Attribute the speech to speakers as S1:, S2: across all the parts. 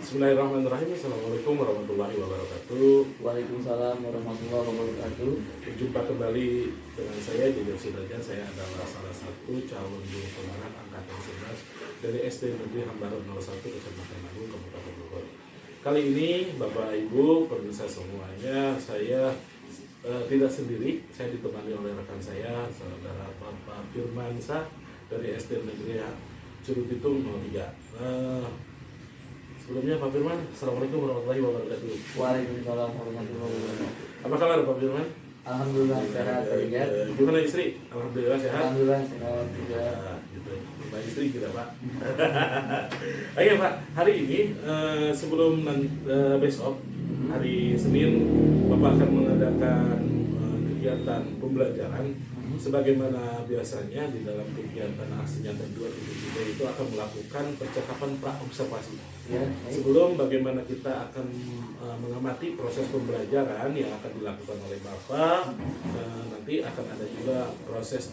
S1: Bismillahirrahmanirrahim. Assalamualaikum warahmatullahi wabarakatuh.
S2: Waalaikumsalam warahmatullahi wabarakatuh.
S1: Berjumpa kembali dengan saya Jojo Sidaja. Saya adalah salah satu calon guru pemanah angkatan 11 dari SD Negeri Hambaran 01 Kecamatan Agung, Kabupaten Bogor. Kali ini Bapak Ibu pemirsa semuanya, saya tidak sendiri. Saya ditemani oleh rekan saya, saudara Bapak Firmansyah dari SD Negeri Curupitung 03. Sebelumnya Pak Firman, Assalamualaikum warahmatullahi wabarakatuh.
S2: Waalaikumsalam warahmatullahi wabarakatuh.
S1: Apa kabar Pak Firman?
S2: Alhamdulillah sehat ya.
S1: Gimana istri? Alhamdulillah sehat.
S2: Alhamdulillah sehat juga.
S1: Gitu. Mbak istri kita Pak. Oke Pak, hari ini sebelum besok hari Senin Bapak akan mengadakan kegiatan pembelajaran. Sebagaimana biasanya di dalam kegiatan aksi nyata 2.3 itu akan melakukan percakapan pra-observasi.
S2: Ya,
S1: Sebelum bagaimana kita akan mengamati proses pembelajaran yang akan dilakukan oleh Bapak, nanti akan ada juga proses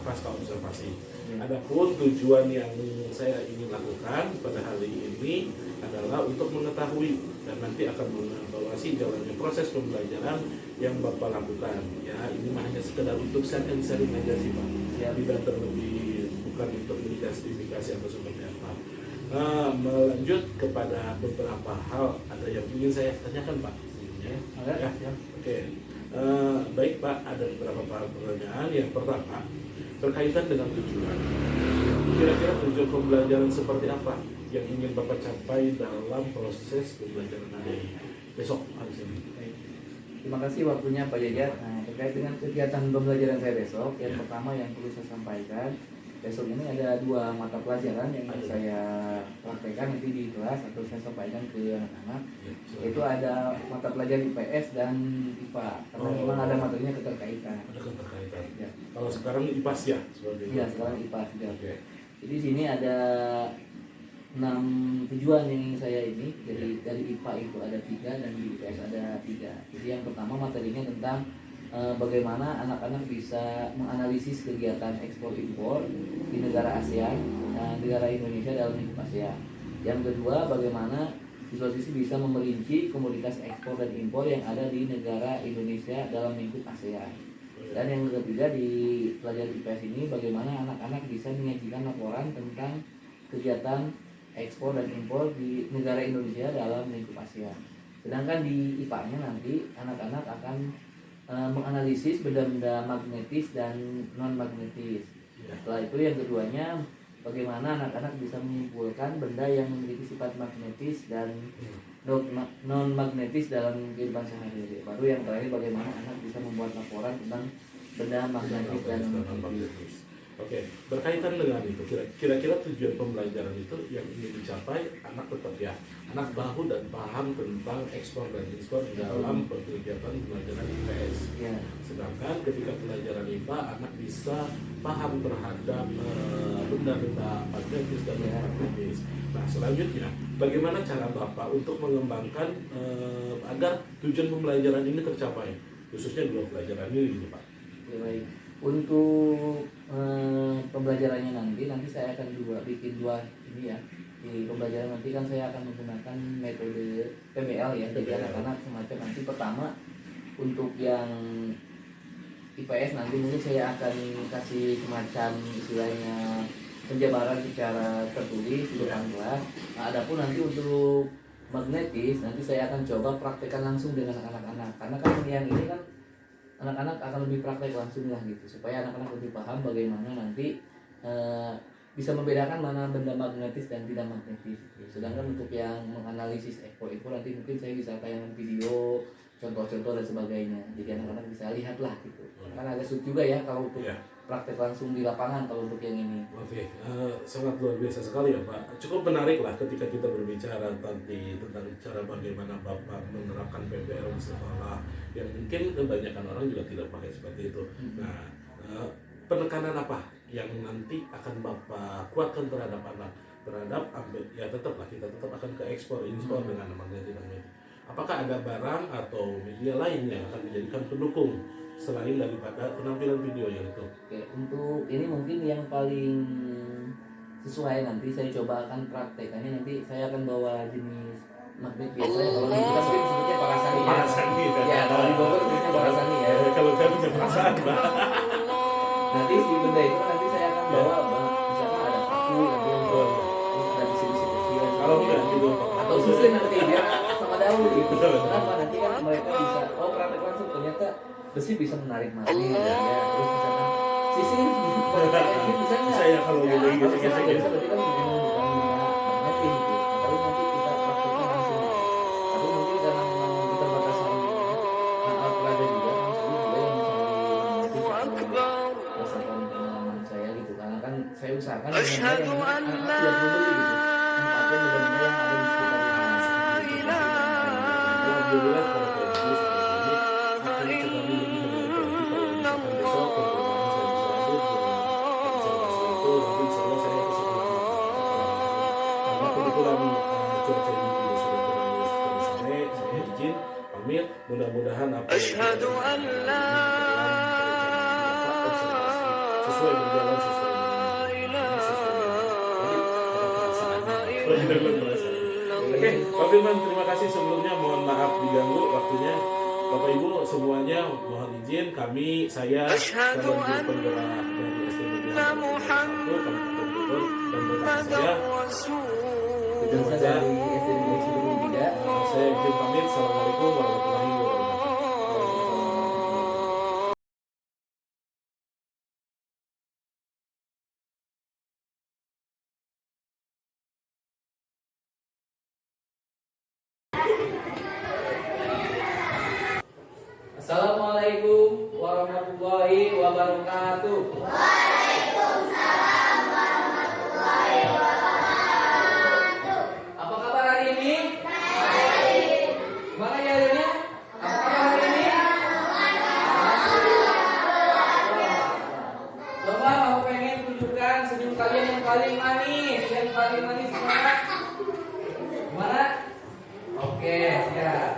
S1: pasca observasi. Adapun tujuan yang saya ingin lakukan pada hari ini adalah untuk mengetahui dan nanti akan mengevaluasi jalannya proses pembelajaran yang Bapak lakukan. Ya, ini hanya sekedar untuk sharing aja sih Pak. Ya, tidak terlebih, bukan untuk menjustifikasi atau seperti apa. Melanjut kepada beberapa hal, ada yang ingin saya tanyakan Pak. Ya. Oke. Baik Pak, ada beberapa pertanyaan. Yang pertama berkaitan dengan tujuan. Kira-kira tujuan pembelajaran seperti apa yang ingin Bapak capai dalam proses pembelajaran hari besok hari Senin?
S2: terima kasih waktunya Pak Jajar. Nah, terkait dengan kegiatan pembelajaran saya besok, yang pertama yang perlu saya sampaikan, besok ini ada 2 mata pelajaran yang saya praktekkan nanti di kelas atau saya sampaikan ke anak-anak. Itu ada mata pelajaran IPS dan IPA, karena memang ada materinya keterkaitan.
S1: Ada keterkaitan.
S2: Ya.
S1: Kalau sekarang IPAS ya seperti itu.
S2: Iya, sekarang IPA sudah.
S1: Oke.
S2: Jadi di sini ada 6 tujuan yang ingin saya ini. Jadi dari IPA itu ada 3 dan di IPS ada 3. Jadi yang pertama materinya tentang bagaimana anak-anak bisa menganalisis kegiatan ekspor impor di negara ASEAN, negara Indonesia dalam lingkup ASEAN. Yang kedua, bagaimana siswa-siswi bisa memerinci komoditas ekspor dan impor yang ada di negara Indonesia dalam lingkup ASEAN. Dan yang ketiga, di pelajaran IPS ini bagaimana anak-anak bisa menyajikan laporan tentang kegiatan ekspor dan impor di negara Indonesia dalam lingkup ASEAN. Sedangkan di IPA-nya nanti anak-anak akan menganalisis benda-benda magnetis dan non magnetis. Setelah itu yang keduanya bagaimana anak-anak bisa menyimpulkan benda yang memiliki sifat magnetis dan non magnetis dalam kehidupan sehari-hari. Baru yang terakhir bagaimana anak bisa membuat laporan tentang benda magnetis dan non magnetis.
S1: Oke, berkaitan dengan itu, kira-kira tujuan pembelajaran itu yang ingin dicapai anak tetap ya, anak tahu dan paham tentang ekspor dan impor di dalam kegiatan pembelajaran IPS.
S2: Ya.
S1: Sedangkan ketika pelajaran IPA, anak bisa paham terhadap benda-benda magnetis dan non-magnetis. Nah, selanjutnya, bagaimana cara Bapak untuk mengembangkan agar tujuan pembelajaran ini tercapai, khususnya 2 pelajaran ini, Pak?
S2: Ya, baik. Untuk pembelajarannya nanti saya akan bikin dua ini ya. Di pembelajaran nanti kan saya akan menggunakan metode PBL ya. Jadi anak-anak semacam nanti pertama untuk yang IPS nanti mungkin saya akan kasih semacam istilahnya penjabaran secara tertulis di depan kelas. Nah, adapun nanti untuk magnetis nanti saya akan coba praktekkan langsung dengan anak-anak. Karena kan yang ini kan anak-anak akan lebih praktek langsung lah gitu, supaya anak-anak lebih paham bagaimana nanti bisa membedakan mana benda magnetis dan tidak magnetis. Sedangkan untuk yang menganalisis ekspor nanti mungkin saya bisa tayangkan video, contoh-contoh dan sebagainya. Jadi anak-anak bisa lihat lah gitu. Kan agak sulit juga ya kalau untuk praktek langsung di lapangan kalau untuk yang ini.
S1: Oke, sangat luar biasa sekali ya Pak. Cukup menarik lah ketika kita berbicara tadi tentang cara bagaimana Bapak menerapkan PBL di sekolah yang mungkin kebanyakan orang juga tidak pakai seperti itu. Nah, penekanan apa yang nanti akan Bapak kuatkan terhadap anak, terhadap ya tetaplah kita tetap akan ke ekspor impor dengan magnetis. Apakah ada barang atau media lain yang akan dijadikan pendukung selain daripada penampilan video yang itu?
S2: Oke, untuk ini mungkin yang paling sesuai nanti saya coba akan praktekannya. Nanti saya akan bawa jenis magnet biasa ya. Kalau di kita sering sebutnya parasani ya.
S1: Parasani,
S2: Ya, kalau di Bogor sebutnya parasani ya.
S1: Kalau saya punya perasaan, Mbak.
S2: Nanti di benda itu nanti saya akan bawa misalkan ada paku nanti untuk terus ada besi-besi kecil
S1: Kalau enggak juga
S2: atau susun nanti biar sama daun gitu.
S1: Betul.
S2: Kenapa nanti kan mereka bisa praktek langsung ternyata besi bisa menarik magnet ya. Terus misalkan sisi bisa nggak?
S1: Bisa ya kalau gitu
S2: Bisa
S1: gesek-gesek
S2: aja,
S1: ya.
S2: bisa berarti kan bukan magnetin gitu. Tapi nanti kita prakteknya langsung. Tapi mungkin karena memang keterbatasan alat peraga juga kan sebelum juga yang bisa berdasarkan pengalaman saya gitu. Karena kan saya usahakan dengan yang anak-anak tidak perlu beli gitu. Manfaatkan benda-benda yang ada di sekitar rumah. Gitu.
S1: Alhamdulillah kalau kayak gitu seperti ini akan kami lebih menarik lagi kalau misalkan besok pengumuman saya bisa lanjut ke observasi itu, nanti insya Allah saya ke sekolah karena kebetulan cuaca ini juga sudah terlalu sore, saya izin pamit, mudah-mudahan apa yang kita lakukan ini dalam observasi sesuai berjalan sesuai dengan sesuai dengan perasaan. Oke, Pak Firman, terima kasih sebelumnya. Mohon maaf diganggu waktunya. Bapak Ibu semuanya mohon izin saya calon guru penggerak dari SD Negeri 1 Kabupaten Bogor dan rekan saya
S2: Dan
S1: Tidak
S2: saya
S1: baca.
S2: dari SD Negeri Cibubur juga.
S1: Saya izin pamit. Assalamualaikum warahmatullahi wabarakatuh.
S2: Assalamualaikum warahmatullahi wabarakatuh. Waalaikumsalam warahmatullahi wabarakatuh. Apa kabar hari ini? Baik. Gimana ya harinya? Apa kabar hari ini? Alhamdulillah. Coba aku pengen tunjukkan senyum kalian yang paling manis, semangat. Gimana? Oke, siap.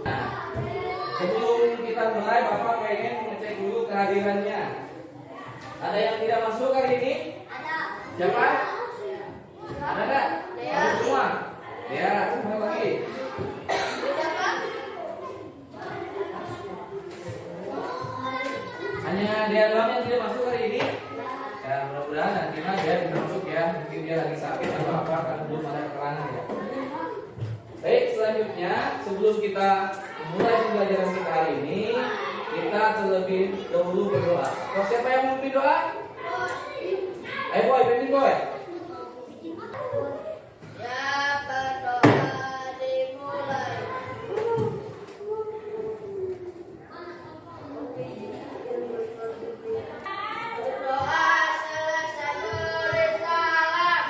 S2: Nah, sebelum kita mulai, Bapak pengen mengecek dulu kehadirannya. Ada yang tidak masuk hari ini? Ada. Siapa? Ada nggak? Ada semua. Ya, semua lagi. Hanya dia doang yang tidak masuk hari ini. Ya, mudah-mudahan nanti dia bisa masuk ya. Mungkin dia lagi sakit atau apa karena belum ada keterangan ya. Baik, selanjutnya sebelum kita mulai pembelajaran kita hari ini, kita terlebih dahulu berdoa. Kalau siapa yang mau memimpin doa? Ayo boy, pimpin boy.
S3: Ya, berdoa dimulai. Berdoa selesai beri salam.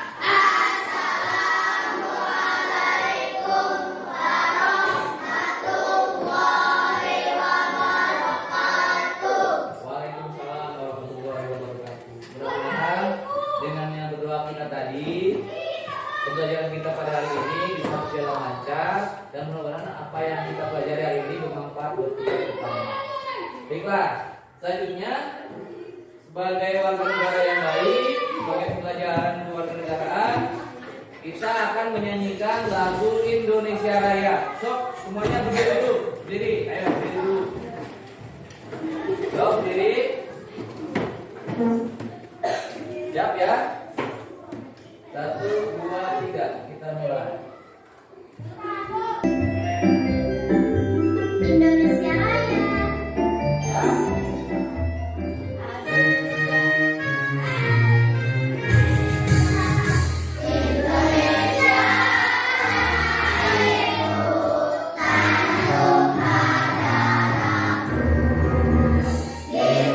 S3: Assalamualaikum warahmatullahi wabarakatuh.
S2: Waalaikumsalam warahmatullahi wabarakatuh. Mudah-mudahan dengan yang berdoa kita tadi, pembelajaran kita pada hari ini bisa berjalan lancar dan mudah-mudahan apa yang kita pelajari hari ini bermanfaat buat kita ke depan. Baiklah, selanjutnya sebagai warga negara yang baik, sebagai pembelajaran kewarganegaraan, kita akan menyanyikan lagu Indonesia Raya. Sok, semuanya berdiri dulu. Berdiri, ayo berdiri dulu. Sok, berdiri. Siap ya? 1, 2, 3, kita mulai.
S3: Indonesia Raya. Indonesia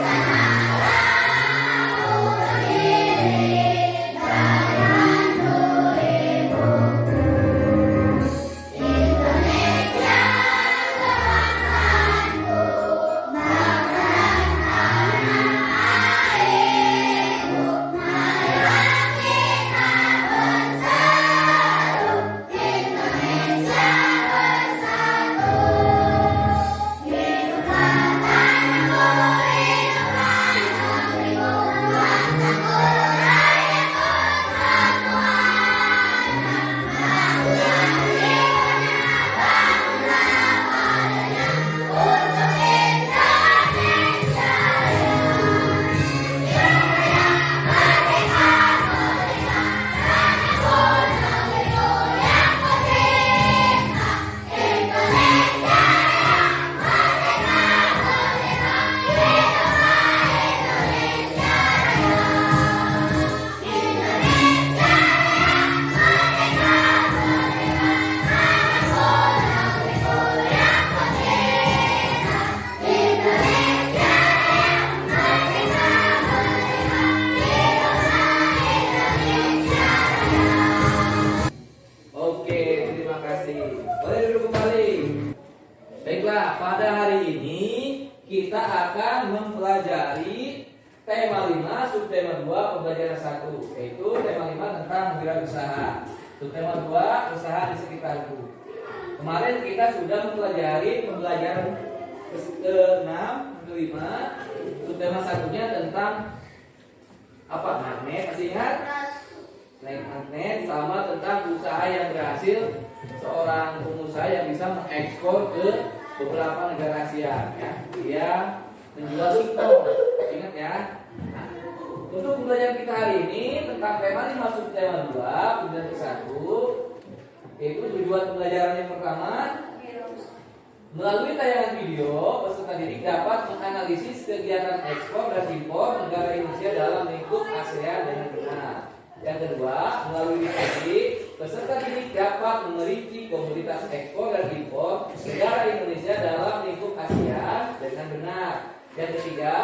S2: kita akan mempelajari tema 5, subtema 2, pembelajaran 1, yaitu tema 5 tentang wirausaha. Subtema 2, usaha di sekitarku. Kemarin kita sudah mempelajari pembelajaran ke-6, ke-5. Subtema 1-nya tentang apa? Magnet, masih ingat? Magnet, sama tentang usaha yang berhasil, seorang pengusaha yang bisa mengekspor ke beberapa negara Asia, ya. Dia menjual singkong, ingat ya. Nah, untuk pembelajaran kita hari ini tentang tema 5 subtema 2, pembelajaran ke-1, yaitu tujuan pembelajaran yang pertama. Melalui tayangan video, peserta didik dapat menganalisis kegiatan ekspor dan impor negara Indonesia dalam lingkup ASEAN dengan benar. Yang kedua, melalui diskusi, peserta didik dapat merinci komoditas ekspor dan impor negara Indonesia dalam lingkup ASEAN dengan benar. Yang ketiga,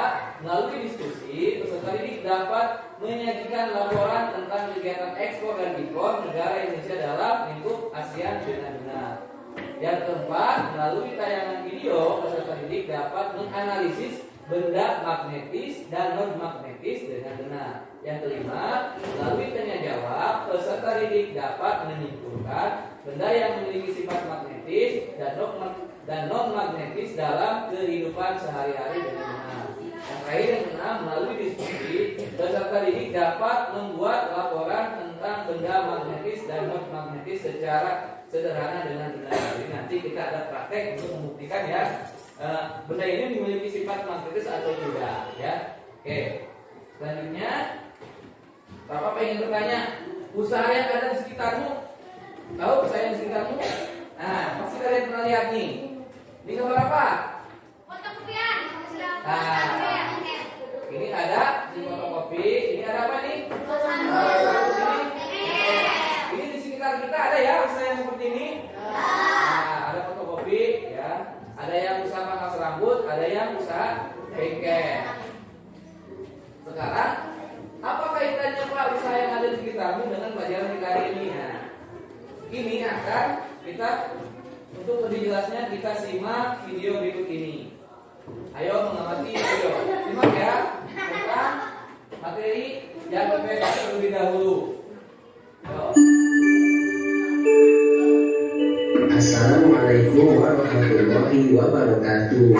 S2: melalui diskusi, peserta didik dapat menyajikan laporan tentang kegiatan ekspor dan impor negara Indonesia dalam lingkup ASEAN dengan benar. Yang keempat, melalui tayangan video, peserta didik dapat menganalisis benda magnetis dan non-magnetis dengan benar. Yang kelima, melalui tanya jawab, peserta didik dapat menyimpulkan benda yang memiliki sifat magnetis dan non-magnetis dalam kehidupan sehari-hari dengan benar. Yang terakhir, yang keenam, melalui diskusi, peserta didik dapat membuat laporan tentang benda magnetis dan non-magnetis secara sederhana dengan benar. Jadi nanti kita ada praktek untuk membuktikan ya benda ini memiliki sifat magnetis atau tidak, ya. Oke. Selanjutnya, Bapak pengen bertanya, usaha yang ada di sekitarmu, tahu usaha yang di sekitarmu? Nah, pasti kalian pernah lihat nih. Ini gambar apa?
S3: Fotokopian.
S2: Nah, ini ada di fotokopi. Ini ada apa nih? Ini di sekitar kita ada ya usaha yang seperti ini. Nah, ada fotokopi, ya. Ada yang usaha pangkas rambut, ada yang usaha bengkel. Sekarang, apa kaitannya Pak usaha yang ada di sekitarmu dengan pelajaran kita hari ini? Nah, ini akan kita untuk lebih jelasnya kita simak video berikut ini. Ayo mengamati video. Simak ya tentang materi yang berbeda terlebih dahulu. Ayo.
S4: Assalamualaikum warahmatullahi wabarakatuh.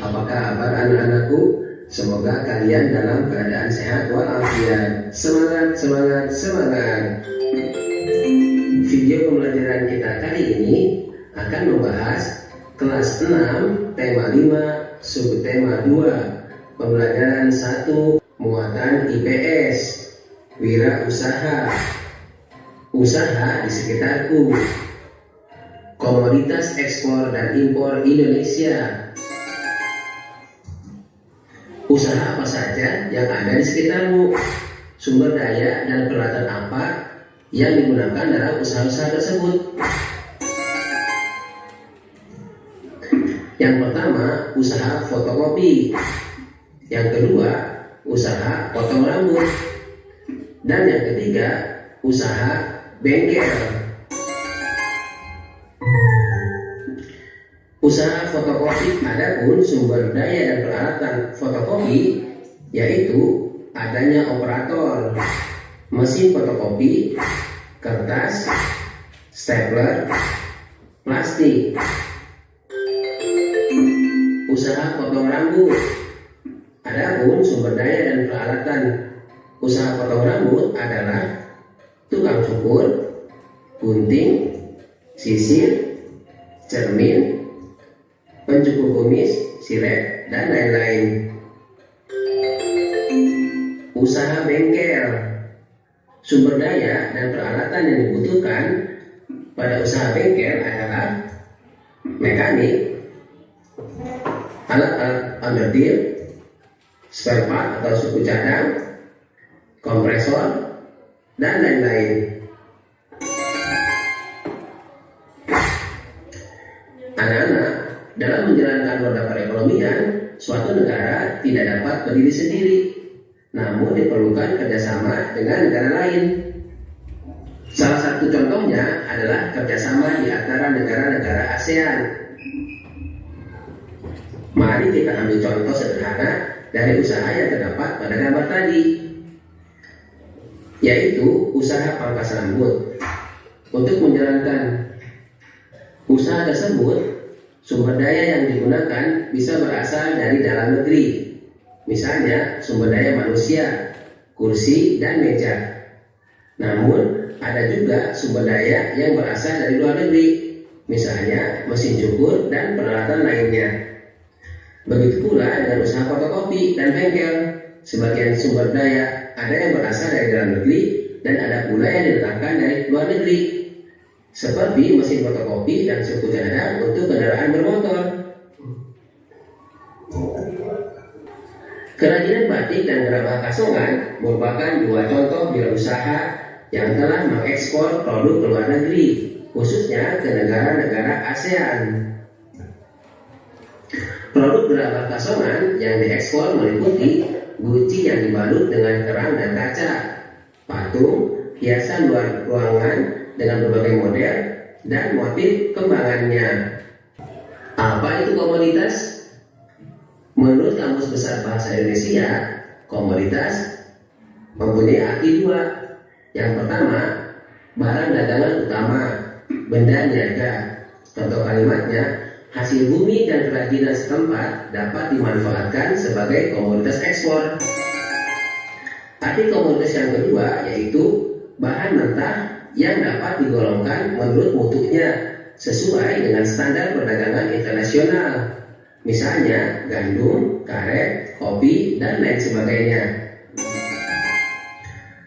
S4: Apa kabar anak-anakku? Semoga kalian dalam keadaan sehat walafiat. Semangat, semangat, semangat. Video pembelajaran kita kali ini akan membahas kelas 6, tema 5, subtema 2, pembelajaran 1, muatan IPS, wirausaha, usaha di sekitarku, komoditas ekspor dan impor Indonesia. Usaha apa saja yang ada di sekitarmu? Sumber daya dan peralatan apa yang digunakan dalam usaha-usaha tersebut? Yang pertama, usaha fotokopi. Yang kedua, usaha potong rambut. Dan yang ketiga, usaha bengkel. Usaha fotokopi adapun sumber daya dan peralatan fotokopi yaitu adanya operator, mesin fotokopi, kertas, stapler, plastik. Usaha potong rambut adapun sumber daya dan peralatan usaha potong rambut adalah tukang cukur, gunting, sisir, cermin, pencukur kumis, silet, dan lain-lain. Usaha bengkel, sumber daya dan peralatan yang dibutuhkan pada usaha bengkel adalah mekanik, alat-alat underdeal, spare part atau suku cadang, kompresor, dan lain-lain. Anak-anak, dalam menjalankan roda perekonomian, suatu negara tidak dapat berdiri sendiri, namun diperlukan kerjasama dengan negara lain. Salah satu contohnya adalah kerjasama di antara negara-negara ASEAN. Mari kita ambil contoh sederhana dari usaha yang terdapat pada gambar tadi, yaitu usaha pangkas rambut. Untuk menjalankan usaha tersebut, sumber daya yang digunakan bisa berasal dari dalam negeri. Misalnya sumber daya manusia, kursi, dan meja. Namun ada juga sumber daya yang berasal dari luar negeri, misalnya mesin cukur dan peralatan lainnya. Begitu pula dengan usaha fotokopi dan bengkel. Sebagian sumber daya ada yang berasal dari dalam negeri dan ada pula yang didatangkan dari luar negeri, seperti mesin fotokopi dan suku cadang untuk kendaraan bermotor. Kerajinan batik dan gerabah kasongan merupakan dua contoh wirausaha yang telah mengekspor produk ke luar negeri, khususnya ke negara-negara ASEAN. Produk gerabah kasongan yang diekspor meliputi guci yang dibalut dengan kerang dan kaca, patung, hiasan luar ruangan dengan berbagai model, dan motif kembangannya. Apa itu komoditas? Menurut Kamus Besar Bahasa Indonesia, komoditas mempunyai arti dua. Yang pertama, barang dagangan utama, benda niaga. Contoh kalimatnya, hasil bumi dan kerajinan setempat dapat dimanfaatkan sebagai komoditas ekspor. Arti komoditas yang kedua yaitu bahan mentah yang dapat digolongkan menurut mutunya sesuai dengan standar perdagangan internasional. Misalnya gandum, karet, kopi, dan lain sebagainya.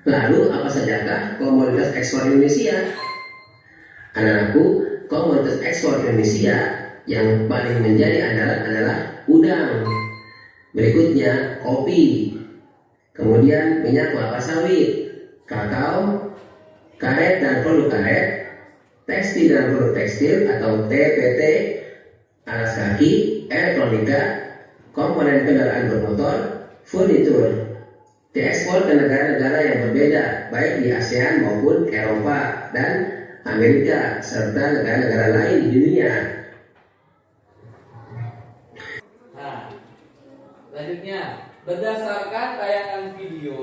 S4: Lalu apa sajakah komoditas ekspor Indonesia? Anak-anakku, komoditas ekspor Indonesia yang paling menjadi andalan adalah udang. Berikutnya kopi, kemudian minyak kelapa sawit, kakao, karet dan produk karet, tekstil dan produk tekstil atau TPT, alas kaki, elektronika, komponen kendaraan bermotor, furnitur. Diekspor ke negara-negara yang berbeda, baik di ASEAN maupun Eropa dan Amerika, serta negara-negara lain di dunia.
S2: Nah, selanjutnya, berdasarkan tayangan video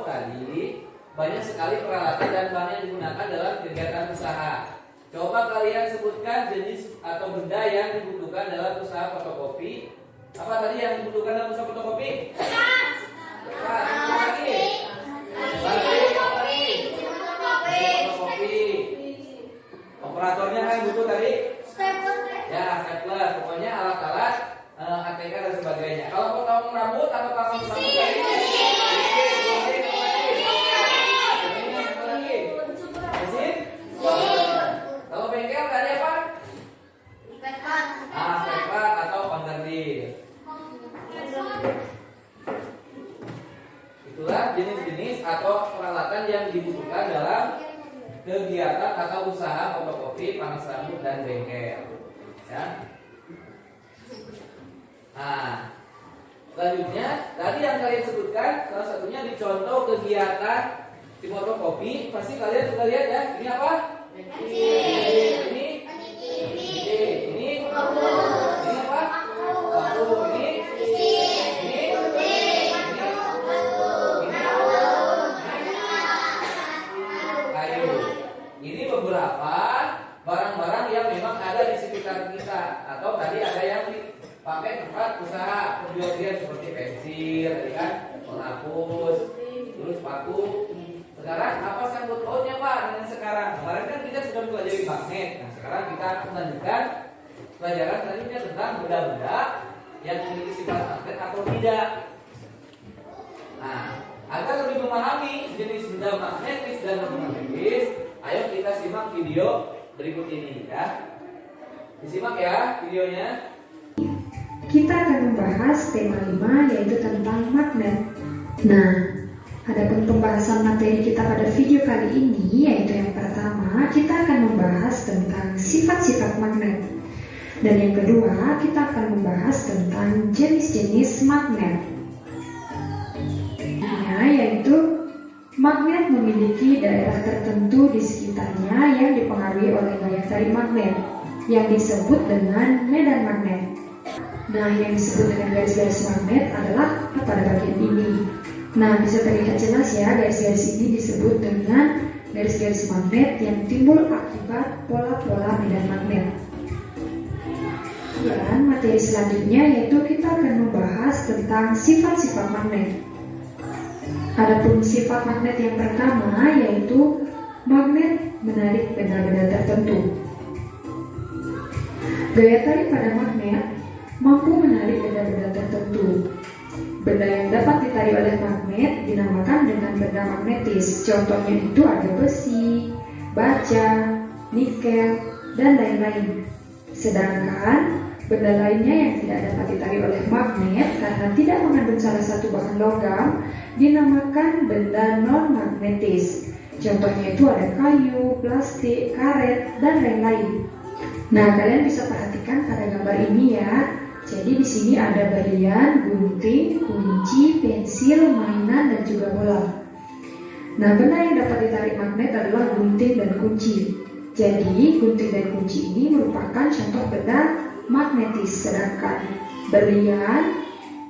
S2: tadi, banyak sekali peralatan dan bahan yang digunakan dalam kegiatan usaha. Coba kalian sebutkan jenis atau benda yang dibutuhkan dalam usaha fotokopi. Apa tadi yang dibutuhkan dalam usaha fotokopi? Fotokopi. Operatornya kan butuh tadi? Ya, stapler. Pokoknya alat-alat ATK dan sebagainya. Kalau potong rambut atau pasang rambut tadi? Mesin? Kalau bengkel tadi apa? Stapler atau konserdir. Itulah jenis-jenis atau peralatan yang dibutuhkan dalam kegiatan atau usaha fotokopi, pangkas rambut, dan bengkel. Ya. Nah, selanjutnya tadi yang kalian sebutkan salah satunya di contoh kegiatan di fotokopi, pasti kalian sudah lihat ya. Ini apa? Ini apa? Ini beberapa barang-barang yang memang ada di sekitar kita, atau tadi ada yang dipakai tempat usaha perjualan seperti pensil, tadi kan, penghapus, terus paku. Sekarang apa sangkut pautnya Pak dengan sekarang? Kemarin kan kita sudah mempelajari magnet. Nah sekarang kita melanjutkan pelajaran selanjutnya tentang benda-benda yang memiliki sifat magnet atau tidak. Nah, agar lebih memahami jenis benda magnetis dan non-magnetis, ayo kita simak video berikut ini ya. Disimak ya videonya.
S5: Kita akan membahas tema 5 yaitu tentang magnet. Nah, adapun pembahasan materi kita pada video kali ini yaitu yang pertama kita akan membahas tentang sifat-sifat magnet. Dan yang kedua kita akan membahas tentang jenis-jenis magnet. Yaitu magnet memiliki daerah tertentu di sekitarnya yang dipengaruhi oleh gaya tarik magnet yang disebut dengan medan magnet. Nah, yang disebut dengan garis-garis magnet adalah pada bagian ini. Nah, bisa terlihat jelas ya, garis-garis ini disebut dengan garis-garis magnet yang timbul akibat pola-pola medan magnet. Dan materi selanjutnya yaitu kita akan membahas tentang sifat-sifat magnet. Adapun sifat magnet yang pertama yaitu magnet menarik benda-benda tertentu. Gaya tarik pada magnet mampu menarik benda-benda tertentu. Benda yang dapat ditarik oleh magnet dinamakan dengan benda magnetis. Contohnya itu ada besi, baja, nikel, dan lain-lain. Sedangkan benda lainnya yang tidak dapat ditarik oleh magnet karena tidak mengandung salah satu bahan logam dinamakan benda non-magnetis. Contohnya itu ada kayu, plastik, karet, dan lain-lain. Nah, kalian bisa perhatikan pada gambar ini ya. Jadi di sini ada berlian, gunting, kunci, pensil, mainan, dan juga bola. Nah, benda yang dapat ditarik magnet adalah gunting dan kunci. Jadi, gunting dan kunci ini merupakan contoh benda magnetis, sedangkan berlian,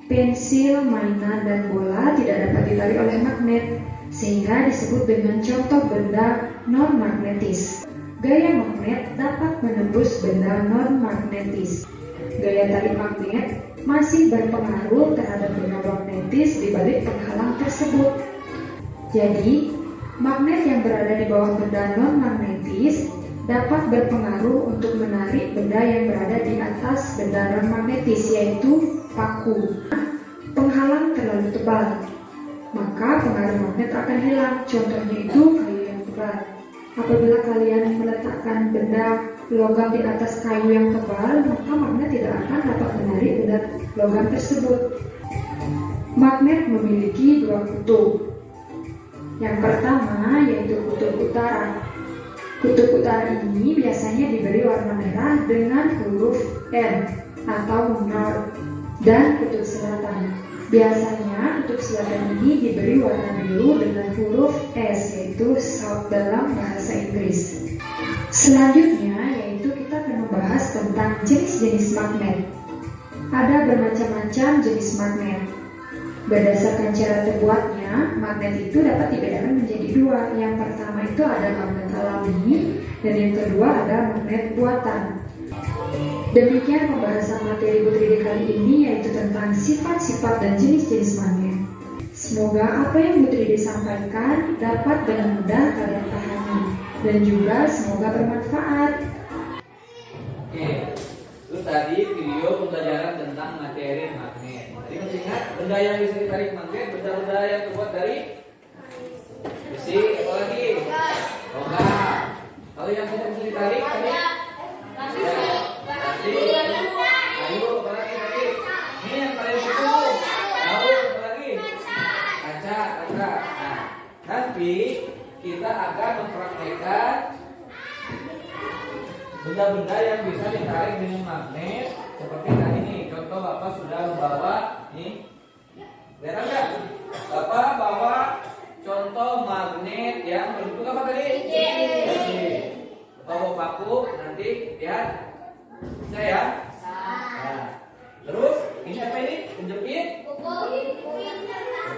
S5: pensil, mainan, dan bola tidak dapat ditarik oleh magnet, sehingga disebut dengan contoh benda non-magnetis. Gaya magnet dapat menembus benda non-magnetis. Gaya tarik magnet masih berpengaruh terhadap benda magnetis di balik penghalang tersebut. Jadi, magnet yang berada di bawah benda non-magnetis dapat berpengaruh untuk menarik benda yang berada di atas benda non-magnetis, yaitu paku. Penghalang terlalu tebal, maka pengaruh magnet akan hilang. Contohnya itu kayu yang berat. Apabila kalian meletakkan benda logam di atas kayu yang tebal, maka magnet tidak akan dapat menarik benda logam tersebut. Magnet memiliki dua kutub. Yang pertama yaitu kutub utara. Kutub utara ini biasanya diberi warna merah dengan huruf N atau North, dan kutub selatan. Biasanya kutub selatan ini diberi warna biru dengan huruf S, yaitu South dalam bahasa Inggris. Selanjutnya yaitu kita akan membahas tentang jenis-jenis magnet. Ada bermacam-macam jenis magnet. Berdasarkan cara terbuatnya, magnet itu dapat dibedakan menjadi dua. Yang pertama itu ada magnet alami, dan yang kedua ada magnet buatan. Demikian pembahasan materi Bu Tridi kali ini, yaitu tentang sifat-sifat dan jenis-jenis magnet. Semoga apa yang Bu Tridi sampaikan dapat dengan mudah kalian pahami, dan juga semoga bermanfaat.
S2: Oke, itu tadi video pembelajaran tentang materi magnet. Tadi masih ingat benda yang bisa ditarik magnet, benda-benda yang terbuat dari besi, apa lagi? Logam. Kalau yang tidak bisa ditarik tadi ayo, apa lagi tadi? Ini yang paling umum. Tahu apa lagi? Kaca. Nah, nanti kita akan mempraktekkan benda-benda yang bisa ditarik dengan magnet seperti tadi nih. Contoh Bapak sudah membawa nih. Lihat enggak? Bapak bawa contoh magnet yang berbentuk apa tadi? Bawa paku, nanti lihat. Bisa ya? Nah, terus ini apa ini? Penjepit?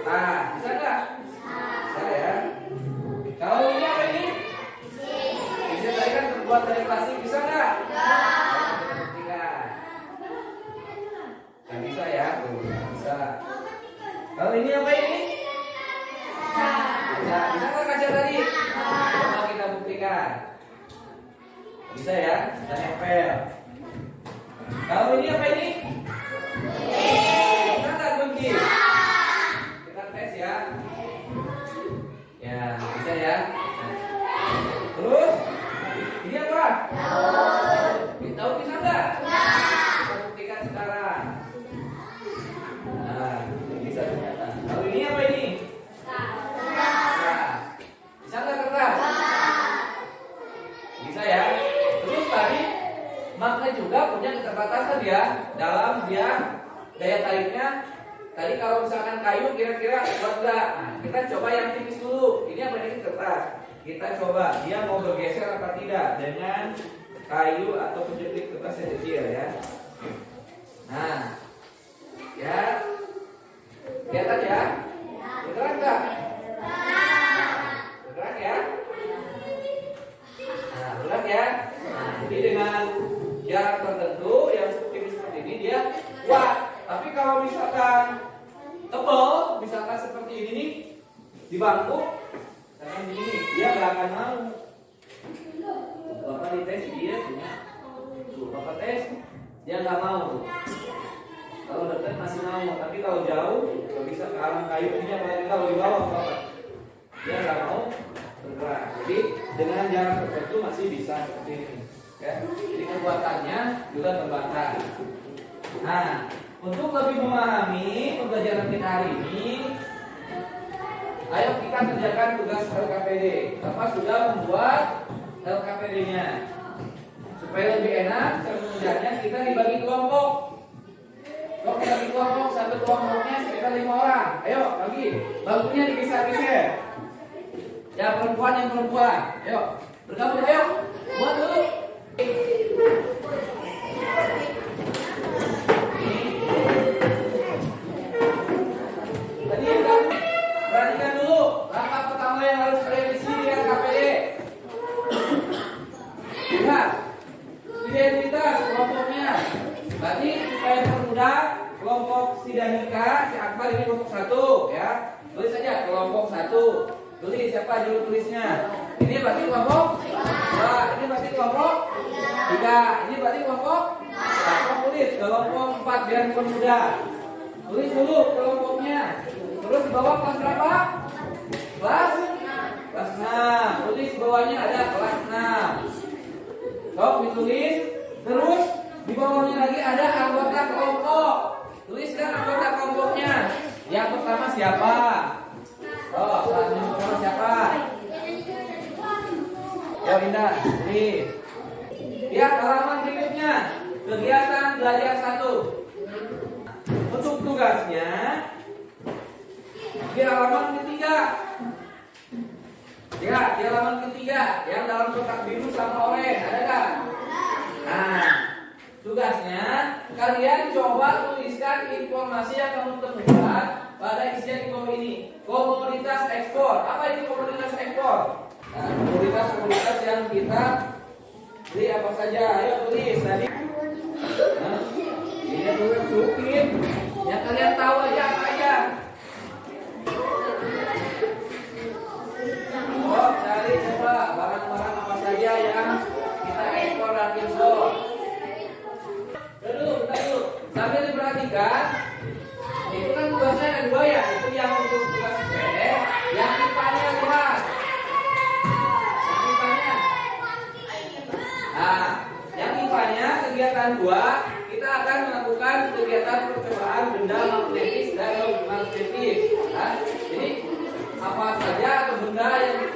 S2: Nah, bisa nggak? Bisa ya. Kalau ini apa ini? Bisa tadi kan terbuat dari plastik, bisa nggak? Nggak bisa ya? Bisa. Kalau ini apa ini? Kaca. Bisa nggak kaca tadi? Coba kita buktikan. Bisa ya? Bisa nempel. Kalau ini apa ini? Bisa nggak kunci? Kita tes ya. Ya, bisa ya. Terus ini apa? Tahu bisa nggak? Kita buktikan sekarang. Nah, bisa ternyata. Kalau ini apa ini? Bisa nggak kertas? Bisa ya. Terus tadi magnet juga punya keterbatasan ya dalam dia daya tariknya. Tadi kalau misalkan kayu kira-kira kuat nggak? Nah, kita coba yang tipis dulu. Ini apa ini kertas? Kita coba dia mau bergeser apa tidak dengan kayu atau penjepit kertas yang kecil ya. Nah, ya, kelihatan ya? Bergerak nggak? Bergerak ya? Nah, bergerak ya? Nah, jadi dengan jarak tertentu yang seperti ini dia kuat. Tapi kalau misalkan tebal, misalkan seperti ini nih, di bangku, misalkan begini, dia nggak akan mau. Bapak dites dia punya, Bapak tes, dia nggak mau. Kalau dekat masih mau, tapi kalau jauh, kalau bisa ke arah kayu ini apalagi kalau di bawah Bapak, dia nggak mau bergerak. Jadi dengan jarak tertentu masih bisa seperti ini. Ya, jadi kekuatannya juga terbatas. Nah, untuk lebih memahami pembelajaran kita hari ini, ayo kita kerjakan tugas LKPD. Bapak sudah membuat LKPD-nya. Supaya lebih enak cara mengerjakannya, kita dibagi kelompok. Kalau kita dibagi kelompok, satu kelompoknya sekitar 5 orang. Ayo bagi, bangkunya dipisah-pisah. Ya perempuan yang perempuan, ayo bergabung ayo, buat dulu. Tadi kan perhatikan dulu langkah pertama yang harus revisi ya KPD. Lihat identitas kelompoknya. Berarti supaya permudah kelompok si Danika, si Akbar ini kelompok 1 ya. Tulis saja kelompok 1. Tulis siapa juru tulisnya. Ini berarti kelompok 2. Ini berarti kelompok 3. Ini berarti kelompok 4. Tulis kelompok 4 biar mudah. Tulis dulu kelompoknya. Terus di bawah kelas berapa? Kelas 6. Tulis di bawahnya ada kelas 6. Sok ditulis. Terus di bawahnya lagi ada anggota kelompok. Tuliskan anggota kelompoknya. Yang pertama siapa? Oh, yang pertama siapa? Ya Winda, tulis. Lihat halaman berikutnya. Kegiatan belajar 1. Untuk tugasnya di halaman ketiga. Ya, di halaman ketiga yang dalam kotak biru sama oranye, ada nggak? Nah, tugasnya kalian coba tuliskan informasi yang kamu temukan pada isian di bawah ini. Komoditas ekspor. Apa itu komoditas ekspor? Nah, komoditas yang kita beli apa saja? Ayo tulis tadi. Nah, ini tulis supir. Yang kalian tahu aja apa aja. Oh, cari coba barang-barang apa saja yang kita ekspor dan impor. Dulu, sambil diperhatikan, itu kan tugasnya ada 2 ya, itu yang untuk tugas IPS, yang IPA-nya lihat. Yang IPA-nya. Nah, yang IPA-nya kegiatan 2, kita akan melakukan kegiatan percobaan benda magnetis dan non-magnetis. Nah, jadi apa saja atau benda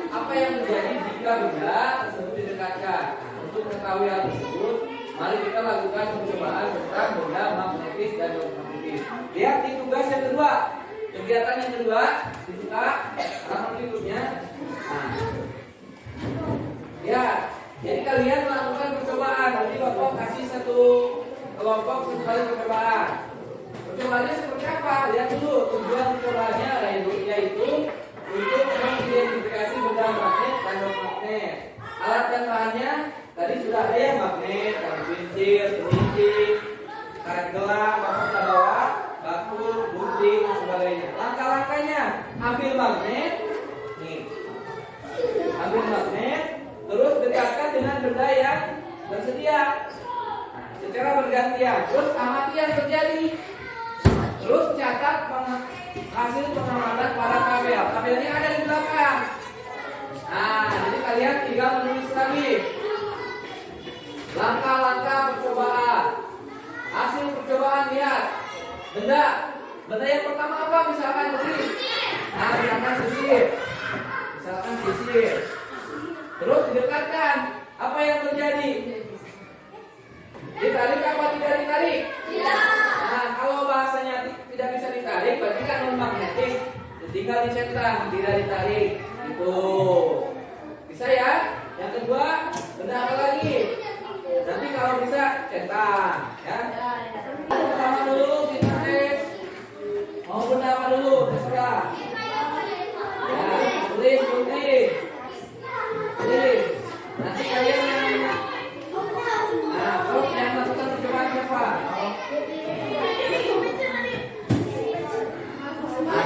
S2: apa yang terjadi jika benda tersebut didekatkan. Nah, untuk mengetahui hal tersebut, mari kita lakukan percobaan tentang benda magnetis dan non-magnetis. Lihat di tugas yang kedua, kegiatan yang kedua, dibuka halaman berikutnya. Nah, ya, jadi kalian melakukan percobaan. Nanti Bapak kasih satu kelompok satu kali percobaan. Percobaannya seperti apa? Lihat dulu tujuan percobaannya yaitu untuk mengidentifikasi benda magnet dan non-magnet. Alat dan bahannya tadi sudah ada ya, magnet, pincir, penyicip, karet gelang, bapak bawa, batu, gunting, dan sebagainya. Langkah-langkahnya, ambil magnet, nih, ambil magnet, terus dekatkan dengan benda yang tersedia. Nah, secara bergantian, terus amati yang terjadi. Terus catat hasil pengamatan pada tabel. Tabelnya ada di belakang. Nah, jadi kalian tinggal menulis lagi langkah-langkah percobaan. Hasil percobaan lihat. Benda yang pertama apa? Misalkan tulis. Nah, misalkan sisir. Terus didekatkan. Apa yang terjadi? Ditarik apa tidak ditarik? Nah, kalau bahasanya tidak bisa ditarik, berarti kan non-magnetis. Tinggal dicentang, tidak ditarik. Itu bisa ya. Yang kedua, benda apa lagi? Nanti kalau bisa centang, ya.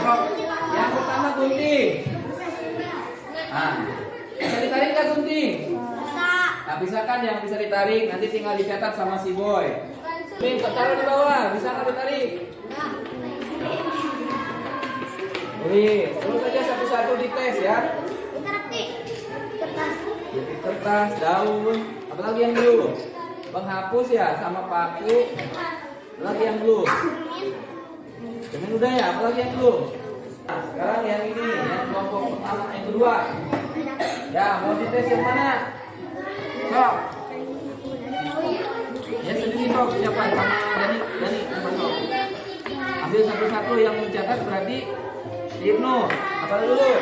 S2: sok. Yang pertama gunting. Nah, bisa ditarik nggak gunting? Nah, bisa kan yang bisa ditarik, nanti tinggal dicetak sama si boy. Nih, taruh di bawah, bisa nggak ditarik? Terus aja satu-satu dites ya. Kertas, daun, apalagi yang belum? Penghapus ya, sama paku. Apalagi yang belum? Jangan udah ya, apalagi yang belum? Nah, sekarang yang ini, yang kelompok pertama, yang kedua. Ya, mau dites yang mana? Sok. Ya sendiri sok, siapa? Sama Dani, sama sok. Ambil satu-satu yang mencatat berarti Ibnu. Apa dulu?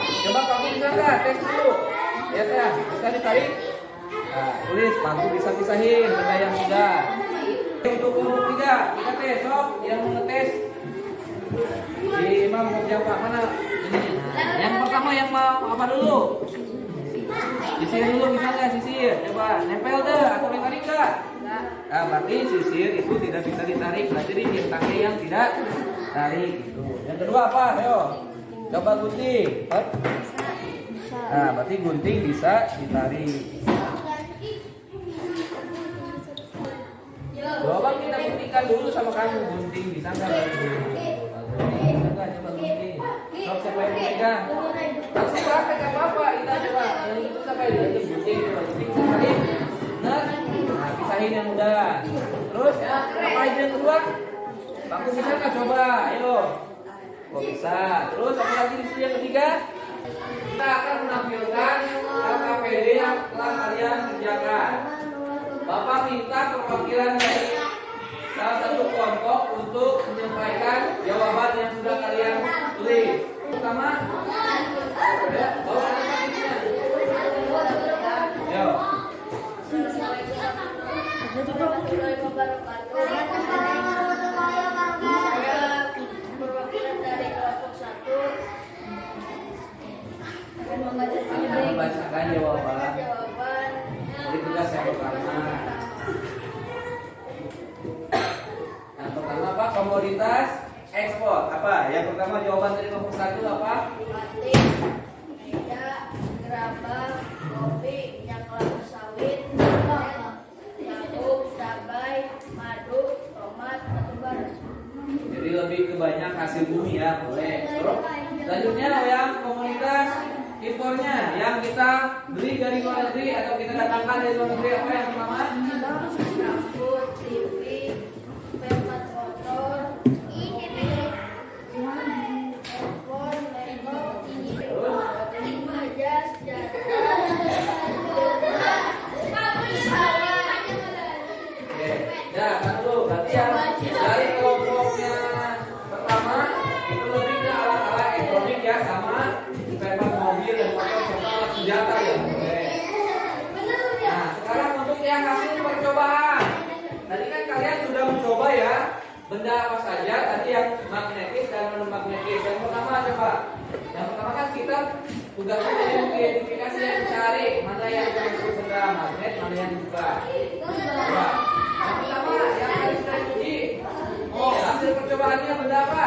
S2: Coba kamu bisa nggak? Tes dulu. Ya teh, bisa ditarik. Nah, tulis, paku bisa pisahin benda yang sudah. Untuk kelompok 3, kita tes sok yang ngetes. Si Imam mau jawab mana? Ini. Nah, yang pertama yang mau apa dulu? Sisir dulu bisa nggak sisir? Coba nempel deh atau ditarik nggak? Nah, berarti sisir itu tidak bisa ditarik. Berarti bintangnya yang tidak tarik. Gitu. Yang kedua apa? Ayo, coba gunting. Nah, berarti gunting bisa ditarik. Coba kita guntingkan dulu sama kamu. Gunting bisa nggak? Coba gunting. Sok siapa yang memegang? Langsung praktek apa-apa. Kita coba. Yang itu sampai di gunting. Coba gunting ditarik. Nah, pisahin yang mudah. Terus apa aja yang kedua? Paku bisa nggak? Coba. Ayo. Oh bisa. Terus apa lagi di sini yang ketiga? Kita akan menampilkan KKPD yang telah kalian kerjakan. Bapak minta perwakilan dari salah satu kelompok untuk menyampaikan jawaban yang sudah kalian tulis. Pertama, ya, bawa anak-anaknya. Yo.
S3: Perwakilan dari kelompok 1 akan
S2: Membacakan jawaban dari tugas yang pertama. Yang pertama apa? Komoditas ekspor. Apa? Yang pertama jawaban dari kelompok 1 apa?
S3: batik, meja, gerabah, kopi, minyak kelapa sawit, jagung, cabai, madu, tomat, batu bara.
S2: Jadi lebih ke banyak hasil bumi ya, boleh. Terus selanjutnya yang komunitas impornya yang kita beli dari luar negeri atau kita datangkan dari luar negeri apa yang pertama?
S3: Rambut, TV, sepeda motor, handphone, laptop, meja, sejadah,
S2: Oke, ya kan dulu. Berarti yang dari kelompoknya pertama itu lebih ke alat-alat elektronik ya, sama sepeda mobil dan motor serta alat senjata ya. Boleh. Nah, sekarang untuk yang hasil percobaan. Tadi kan kalian sudah mencoba ya benda apa saja tadi yang magnetis dan non magnetis. Yang pertama coba. Yang pertama kan kita tugasnya jadi mengidentifikasi yang cari mana yang termasuk benda magnet, mana yang bukan. Coba. Yang pertama yang tadi sudah diuji. Oh, hasil percobaannya benda apa?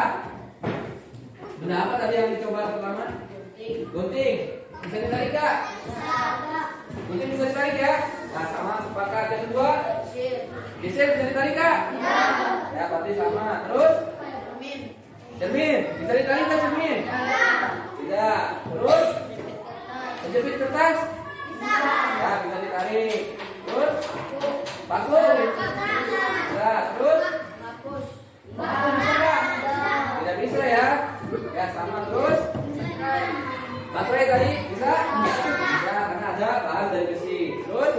S2: Benda apa tadi yang dicoba pertama? Gunting. Bisa ditarik nggak? Gunting bisa ditarik ya? Nah, sama sepakat. Yang kedua? Geser bisa ditarik nggak? Ya, berarti sama. Terus? Cermin. Bisa ditarik nggak cermin? Tidak. Terus? Penjepit kertas? Ya, bisa ditarik. Terus? Paku? Bisa. Terus? Paku bisa nggak? Tidak bisa ya? Ya, sama. Terus? Baterai tadi bisa? Bisa, karena ada bahan dari besi. Terus?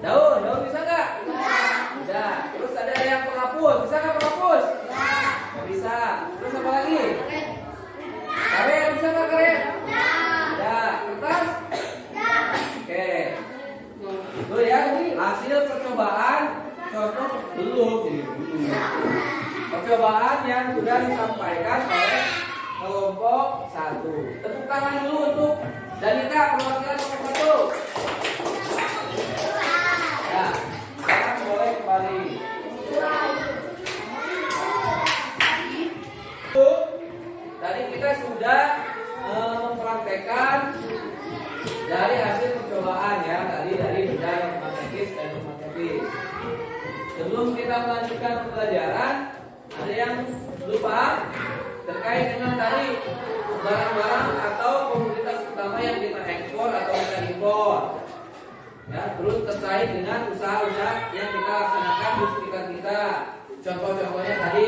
S2: Daun bisa nggak? Bisa. Terus ada yang penghapus, bisa nggak penghapus? Nggak bisa. Terus apa lagi? Karet, bisa nggak karet? Bisa. Kertas? Oke. Itu ya, hasil percobaan. Contoh belum. Percobaan yang sudah disampaikan oleh kelompok 1. Tepuk tangan dulu untuk Danita perwakilan kelompok 1. Ya, sekarang boleh kembali. kita melanjutkan pembelajaran, ada yang lupa terkait dengan tadi barang-barang atau komoditas utama yang kita ekspor atau kita impor. Ya, terus terkait dengan usaha-usaha yang kita laksanakan di sekitar kita. Contoh-contohnya tadi,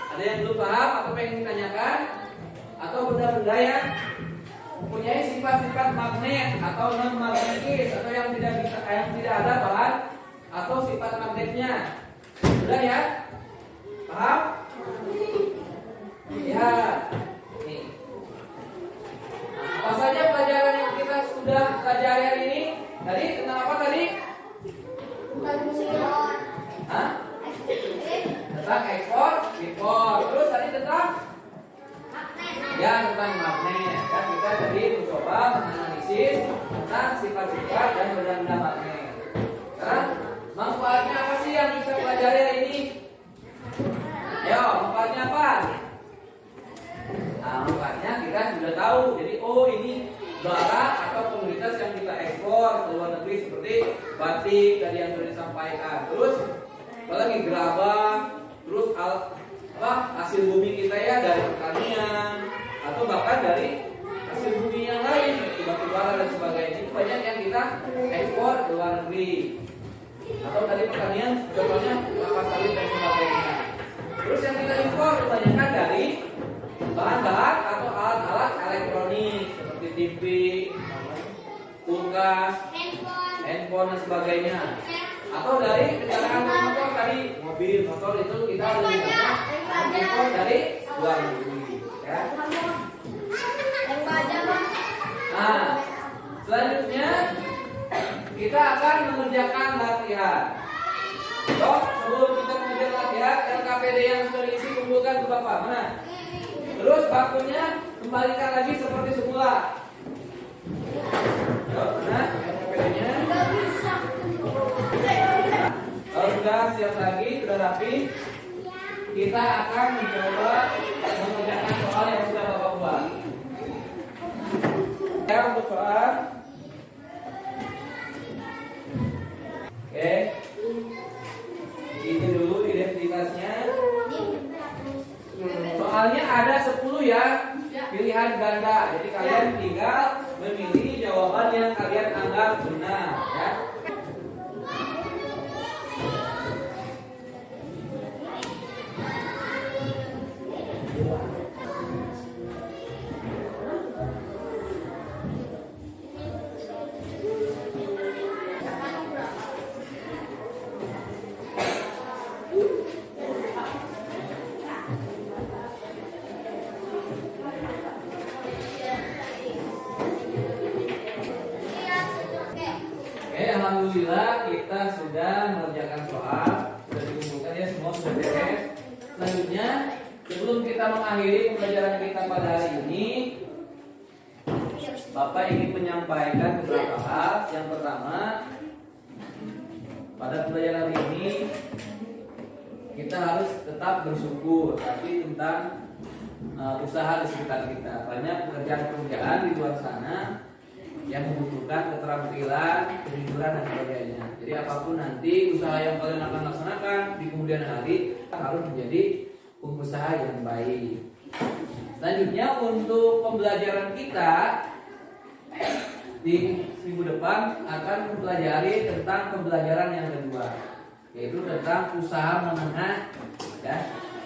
S2: ada yang belum paham atau pengen ditanyakan, atau benda-benda yang mempunyai sifat-sifat magnet atau non magnetis atau yang tidak ada bahan atau sifat magnetnya. Sudah ya? Paham? Ya. Nih. Nah, apa saja pelajaran yang kita sudah pelajari hari ini? Tadi tentang apa tadi? Hah? Tentang ekspor, impor. Terus tadi tentang? Ya, tentang magnet. Kan kita tadi mencoba menganalisis tentang sifat-sifat dan benda-benda magnet. Sekarang manfaatnya apa sih yang bisa pelajari hari ini? Ayo, manfaatnya apa? Nah, manfaatnya kita sudah tahu. Jadi, oh ini barang atau komoditas yang kita ekspor ke luar negeri seperti batik tadi yang sudah disampaikan. Terus apalagi gerabah, terus hasil bumi kita ya dari pertanian atau bahkan dari hasil bumi yang lain seperti batu bara dan sebagainya. Itu banyak yang kita ekspor ke luar negeri. Atau tadi pertanian contohnya kelapa sawit dan sebagainya. Terus yang kita impor kebanyakan dari bahan-bahan atau alat-alat elektronik seperti TV, kulkas, handphone dan sebagainya. Atau dari kendaraan motor tadi, mobil, motor itu kita lebih banyak impor dari luar negeri. Ya. Nah, selanjutnya kita akan mengerjakan latihan. Dok, sebelum kita mengerjakan latihan, LKPD yang sudah diisi kumpulkan ke Bapak. Mana? Terus bakunya kembalikan lagi seperti semula. Dok, mana? LKPD-nya? Kalau sudah siap lagi, sudah rapi, kita akan mencoba mengerjakan soal yang sudah Bapak buat. Ya, untuk soal. Oke. Itu dulu identitasnya. Soalnya ada 10 ya pilihan ganda. Jadi kalian tinggal memilih jawaban yang kalian anggap benar ya. Alhamdulillah kita sudah mengerjakan soal, sudah dikumpulkan ya, semua sudah beres. Selanjutnya, sebelum kita mengakhiri pembelajaran kita pada hari ini, Bapak ingin menyampaikan beberapa hal. Yang pertama, pada pembelajaran hari ini kita harus tetap bersyukur tapi tentang usaha di sekitar kita. Banyak pekerjaan-pekerjaan di luar sana yang membutuhkan keterampilan, kejujuran dan sebagainya. Jadi apapun nanti usaha yang kalian akan laksanakan di kemudian hari harus menjadi pengusaha yang baik. Selanjutnya untuk pembelajaran kita di minggu depan akan mempelajari tentang pembelajaran yang kedua, yaitu tentang usaha menengah ya,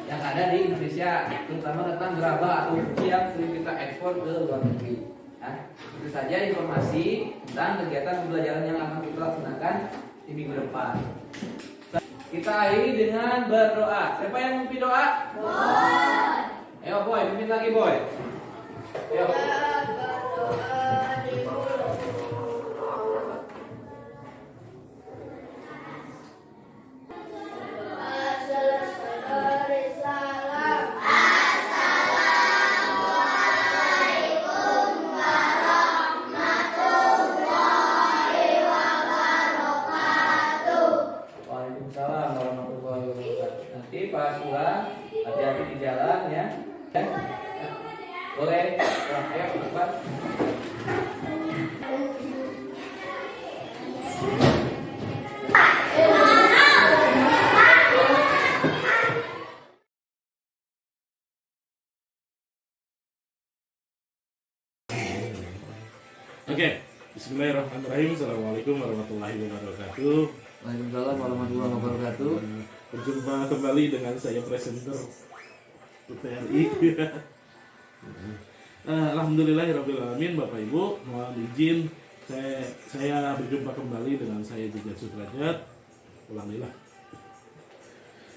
S2: yang ada di Indonesia, terutama tentang gerabah atau bumi yang sering kita ekspor ke luar negeri. Nah, itu saja informasi tentang kegiatan pembelajaran yang akan kita laksanakan di minggu depan. Kita akhiri dengan berdoa. Siapa yang memimpin doa? Boy. Ayo Boy, pimpin lagi Boy. Ayo. Nanti pas pulang hati-hati di jalan ya. Boleh. Ayo cepat.
S1: Oke, bismillahirrahmanirrahim. Assalamualaikum warahmatullahi wabarakatuh.
S2: Waalaikumsalam warahmatullahi wabarakatuh.
S1: Berjumpa kembali dengan saya presenter TRI. Alhamdulillahirrahmanirrahim. Bapak Ibu, mohon izin saya berjumpa kembali dengan saya Jejat Sudrajat. Ulangilah.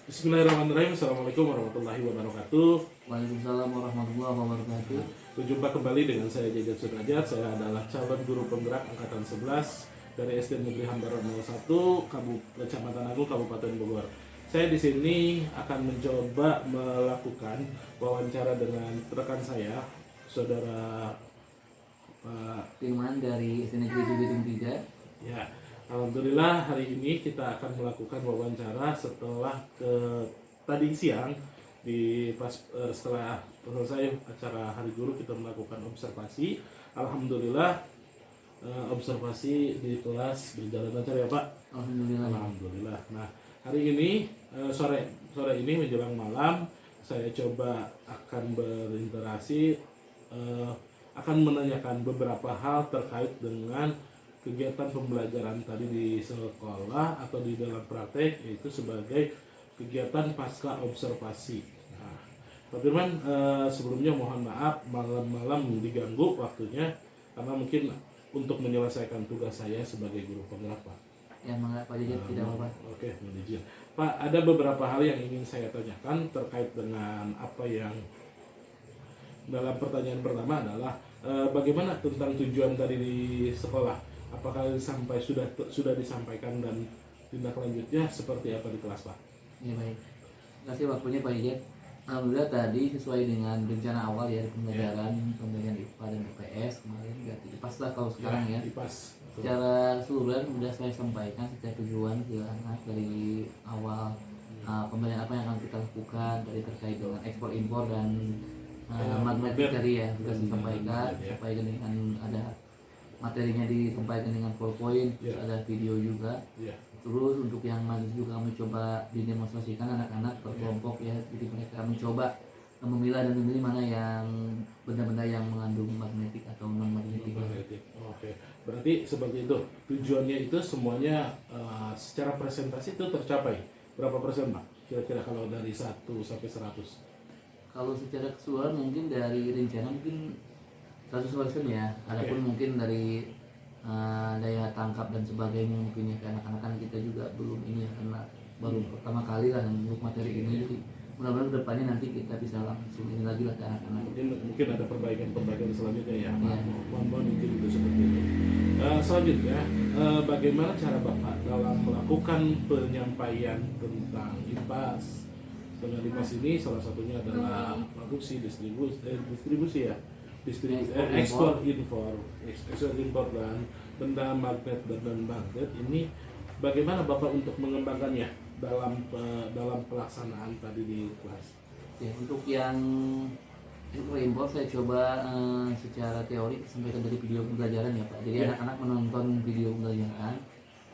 S1: Bismillahirrahmanirrahim. Assalamualaikum warahmatullahi wabarakatuh.
S2: Waalaikumsalam warahmatullahi wabarakatuh.
S1: Berjumpa kembali dengan saya Jejat Sudrajat. Saya adalah calon guru penggerak angkatan 11 dari SD Negeri Hambaran 01, Kecamatan Agung, Kabupaten Bogor. Saya di sini akan mencoba melakukan wawancara dengan rekan saya, saudara Pak
S2: Firman dari SD Negeri Cibitung 3.
S1: Ya, alhamdulillah hari ini kita akan melakukan wawancara setelah tadi siang setelah selesai acara Hari Guru kita melakukan observasi. Alhamdulillah observasi di kelas berjalan lancar ya Pak.
S2: Alhamdulillah.
S1: Alhamdulillah. Nah, hari ini sore ini menjelang malam saya coba akan berinteraksi akan menanyakan beberapa hal terkait dengan kegiatan pembelajaran tadi di sekolah atau di dalam praktek, yaitu sebagai kegiatan pasca observasi. Nah, Pak Firman, sebelumnya mohon maaf malam-malam diganggu waktunya karena mungkin untuk menyelesaikan tugas saya sebagai guru penggerak Pak.
S2: Ya, Pak Jejat tidak apa-apa.
S1: Oke, mohon izin. Pak, ada beberapa hal yang ingin saya tanyakan terkait dengan apa yang dalam pertanyaan pertama adalah bagaimana tentang tujuan tadi di sekolah? Apakah sudah disampaikan dan tindak lanjutnya seperti apa di kelas Pak?
S2: Ya, baik. Terima kasih waktunya Pak Jejat. Alhamdulillah tadi sesuai dengan rencana awal ya pembelajaran IPA dan IPS kemarin berarti IPAS lah kalau sekarang ya.
S1: IPAS.
S2: Secara keseluruhan sudah saya sampaikan secara tujuan ke anak dari awal pembelajaran apa yang akan kita lakukan dari terkait dengan ekspor impor dan matematik tadi ya sudah disampaikan dengan ada materinya disampaikan dengan PowerPoint, terus ada video juga. Terus untuk yang magnet juga kami coba didemonstrasikan anak-anak berkelompok ya, jadi mereka mencoba memilah dan memilih mana yang benda-benda yang mengandung magnetik atau non magnetik.
S1: Oke, berarti seperti itu. Tujuannya itu semuanya secara presentasi itu tercapai. Berapa persen Pak? Kira-kira kalau dari 1 sampai 100?
S2: Kalau secara keseluruhan mungkin dari rencana mungkin 100% ya. Adapun mungkin dari daya tangkap dan sebagainya mungkin ya, karena anak-anak kita juga belum ini ya, karena baru pertama kali lah untuk materi ini. Jadi mudah-mudahan kedepannya nanti kita bisa langsung ini lagi lah ke anak-anak.
S1: Mungkin ada perbaikan selanjutnya ya. Mohon izin itu seperti itu. Selanjutnya, bagaimana cara Bapak dalam melakukan penyampaian tentang IPAS? Dengan IPAS ini salah satunya adalah produksi, distribusi ya. Ekspor impor dan benda magnet dan non-magnet ini bagaimana Bapak untuk mengembangkannya dalam pelaksanaan tadi di kelas?
S2: Ya, untuk yang ekspor impor saya coba secara teori sampaikan dari video pembelajaran ya Pak. Jadi anak-anak menonton video pembelajaran.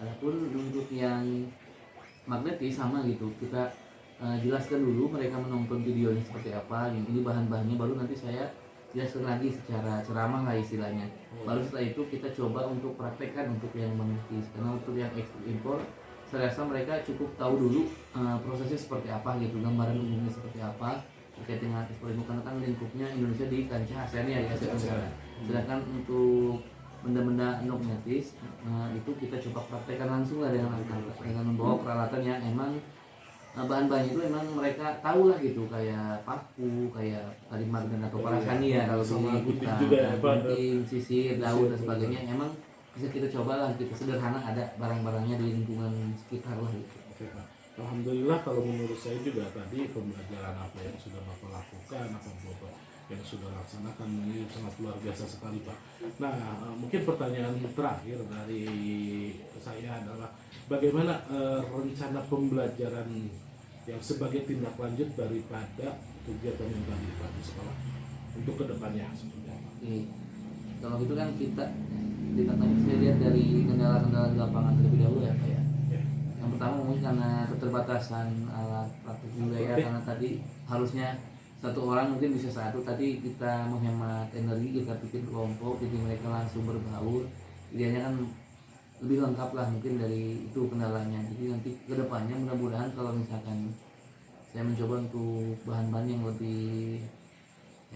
S2: Adapun untuk yang magnetis sama gitu, kita jelaskan dulu mereka menonton videonya seperti apa, yang ini bahan-bahannya, baru nanti saya jelaskan lagi secara ceramah lah istilahnya. Baru setelah itu kita coba untuk praktekkan untuk yang magnetis, karena untuk yang ekspor impor saya rasa mereka cukup tahu dulu prosesnya seperti apa gitu, gambaran umumnya seperti apa terkait dengan ekspor impor, karena kan lingkupnya Indonesia di kancah ASEAN ya, Asia Tenggara. Sedangkan untuk benda-benda non-magnetis itu kita coba praktekkan langsung lah dengan membawa peralatan yang emang bahan-bahannya itu emang mereka tahu lah gitu, kayak paku, kayak tadi magnet atau parasani ya kalau di kita, gunting, sisir, daun dan sebagainya. Emang bisa kita coba lah, kita sederhana ada barang-barangnya di lingkungan sekitar lah gitu.
S1: Oke Pak. Alhamdulillah kalau menurut saya juga tadi pembelajaran apa yang sudah Bapak lakukan, apa Bapak yang sudah laksanakan ini sangat luar biasa sekali Pak. Nah, mungkin pertanyaan terakhir dari saya adalah bagaimana rencana pembelajaran yang sebagai tindak lanjut daripada kegiatan yang tadi Pak di sekolah untuk kedepannya seperti apa?
S2: Kalau gitu kan kita saya lihat dari kendala-kendala di lapangan terlebih dahulu ya Pak ya. Yang pertama mungkin karena keterbatasan alat praktik juga ya, karena tadi harusnya satu orang mungkin bisa satu, tadi kita menghemat energi, kita bikin kelompok jadi mereka langsung berbaur, ideanya kan lebih lengkap lah mungkin dari itu kendalanya. Jadi nanti kedepannya mudah-mudahan kalau misalkan saya mencoba untuk bahan-bahan yang lebih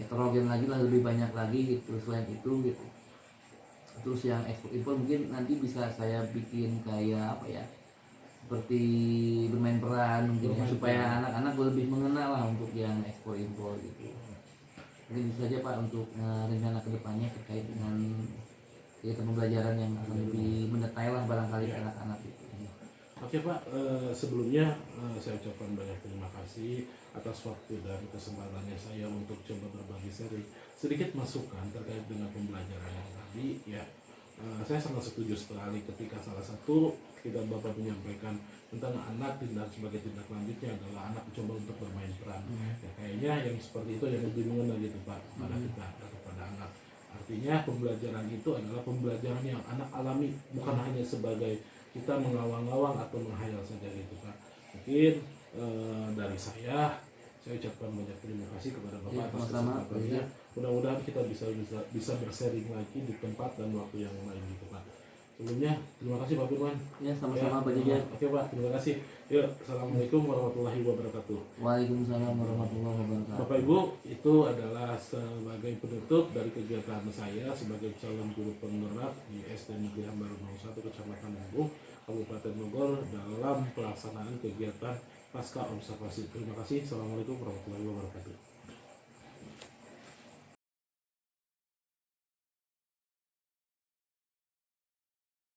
S2: heterogen lagi lah, lebih banyak lagi gitu selain itu gitu. Terus yang ekspor impor mungkin nanti bisa saya bikin kayak apa ya, seperti bermain peran mungkin ya, supaya anak-anak lebih mengenal lah untuk yang ekspor impor gitu. Mungkin itu saja Pak untuk rencana kedepannya terkait dengan kegiatan pembelajaran yang akan lebih mendetail lah barangkali ke anak-anak itu.
S1: Oke Pak, sebelumnya saya ucapkan banyak terima kasih atas waktu dan kesempatannya saya untuk coba berbagi sedikit masukan terkait dengan pembelajaran yang tadi ya. Saya sangat setuju sekali ketika salah satu kita Bapak menyampaikan tentang anak dan sebagai tindak lanjutnya adalah anak mencoba untuk bermain peran. Ya, kayaknya yang seperti itu yang lebih mengena gitu Pak pada kita atau pada anak. Artinya pembelajaran itu adalah pembelajaran yang anak alami, bukan hanya sebagai kita mengawang-awang atau menghayal saja gitu Pak. Mungkin dari saya ucapkan banyak terima kasih kepada Bapak atas kesempatannya. Mudah-mudahan kita bisa bersharing lagi di tempat dan waktu yang lain gitu Pak. Sebelumnya terima kasih Pak Firman.
S2: Ya sama-sama Pak Jajar.
S1: Oke Pak, terima kasih. Yuk, assalamualaikum warahmatullahi wabarakatuh.
S2: Waalaikumsalam warahmatullahi wabarakatuh.
S1: Bapak Ibu, itu adalah sebagai penutup dari kegiatan saya sebagai calon guru penggerak di SD Negeri Hambaru 01 Kecamatan Munggung, Kabupaten Bogor dalam pelaksanaan kegiatan pasca observasi. Terima kasih. Assalamualaikum warahmatullahi wabarakatuh.